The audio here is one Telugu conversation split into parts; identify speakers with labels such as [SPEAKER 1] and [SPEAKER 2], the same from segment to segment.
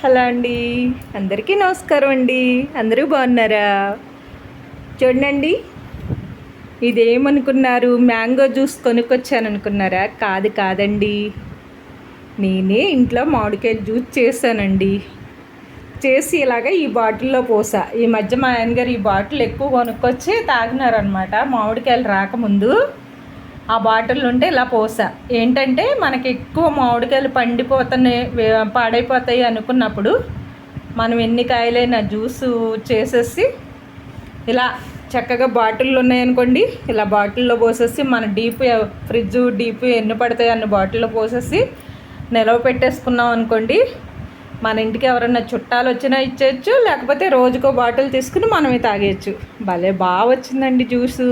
[SPEAKER 1] హలో అండి, అందరికీ నమస్కారం అండి. అందరూ బాగున్నారా? చూడండి, ఇదేమనుకున్నారు? మ్యాంగో జ్యూస్ కొనుక్కొచ్చాను అనుకున్నారా? కాదండి, నేనే ఇంట్లో మామిడికాయ జ్యూస్ చేశానండి. చేసి ఇలాగ ఈ బాటిల్లో పోసా. ఈ మధ్య మా ఆయనగారు ఈ బాటిల్ ఎక్కువ కొనుక్కొచ్చి తాగినారనమాట. మామిడికాయలు రాకముందు ఆ బాటిల్ ఉంటే ఇలా పోసా. ఏంటంటే మనకి ఎక్కువ మామిడికాయలు పండిపోతున్నాయి, పాడైపోతాయి అనుకున్నప్పుడు మనం ఎన్ని కాయలైనా జ్యూసు చేసేసి ఇలా చక్కగా బాటిల్లో ఉన్నాయనుకోండి, ఇలా బాటిల్లో పోసేసి మన ఫ్రిడ్జ్ డీప్ ఎన్ని పడతాయి అన్న బాటిల్లో పోసేసి నిలవ పెట్టేసుకున్నాం అనుకోండి, మన ఇంటికి ఎవరన్నా చుట్టాలు వచ్చినా ఇచ్చేయచ్చు, లేకపోతే రోజుకో బాటిల్ తీసుకుని మనమే తాగేయచ్చు. భలే బాగా వచ్చిందండి జ్యూసు.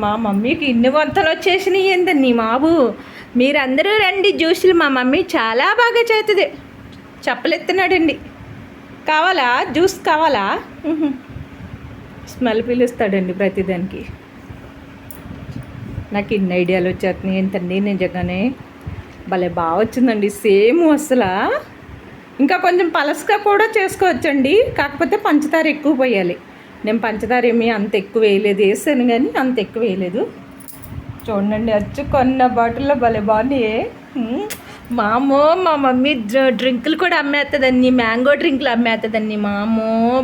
[SPEAKER 1] మా మమ్మీకి ఇన్ని వంతలు వచ్చేసినాయి ఏందండి బాబు. మీరందరూ రండి జ్యూసులు, మా మమ్మీ చాలా బాగా చేస్తుంది. చెప్పలెత్తున్నాడండి. కావాలా జ్యూస్ కావాలా? స్మెల్ పిలుస్తాడండి ప్రతిదానికి. నాకు ఇన్ని ఐడియాలు వచ్చేస్తున్నాయి ఏంటండి నిజంగానే. భలే బాగా వచ్చిందండి సేమ్ అసలు. ఇంకా కొంచెం పలసగా కూడా చేసుకోవచ్చండి, కాకపోతే పంచదార ఎక్కువ పోయాలి. నేను పంచదార ఏమీ అంత ఎక్కువ వేయలేదు, వేసాను కానీ అంత ఎక్కువ వేయలేదు. చూడండి, వచ్చి కొన్న బాటిల్లో భలే బాగున్నాయి. మా మమ్మీ డ్రింకులు కూడా అమ్మేస్తుందండి, మ్యాంగో డ్రింకులు అమ్మేస్తుందండి. మా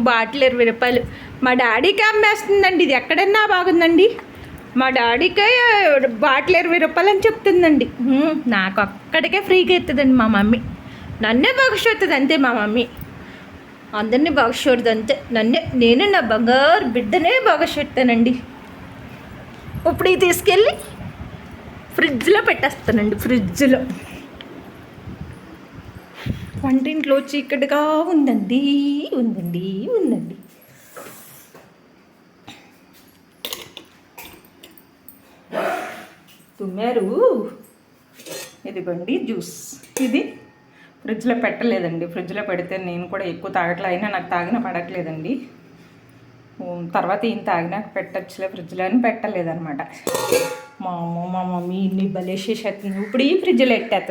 [SPEAKER 1] బాటిల్ 20 రూపాయలు. మా డాడీకి అమ్మేస్తుందండి. ఇది ఎక్కడన్నా బాగుందండి. మా డాడీకే బాటిల్ 20 రూపాయలు అని చెప్తుందండి. నాకు అక్కడికే ఫ్రీగా ఎత్తుందండి మా మమ్మీ. నన్నే బాగుస్తుంది అంతే మా మమ్మీ, అందరినీ బాగుపడుతుంది అంతే. నేను నా బంగారు బిడ్డనే బాగుపడతానండి. ఇప్పుడు ఇది తీసుకెళ్ళి ఫ్రిడ్జ్లో పెట్టేస్తానండి. ఫ్రిడ్జ్లో వంటింట్లో చీకటిగా ఉందండి. తుమ్మారు. ఇదిగోండి జ్యూస్. ఇది ఫ్రిడ్జ్లో పెట్టలేదండి. ఫ్రిడ్జ్లో పెడితే నేను కూడా ఎక్కువ తాగట్లే, అయినా నాకు తాగిన పడట్లేదండి. తర్వాత ఈయన తాగినాక పెట్టచ్చులే ఫ్రిడ్జ్లో అని పెట్టలేదనమాట. మా మమ్మీ ఇన్ని బలేసేసేస్తుంది. ఇప్పుడు ఈ ఫ్రిడ్జ్లో ఎట్టేస్తుంది.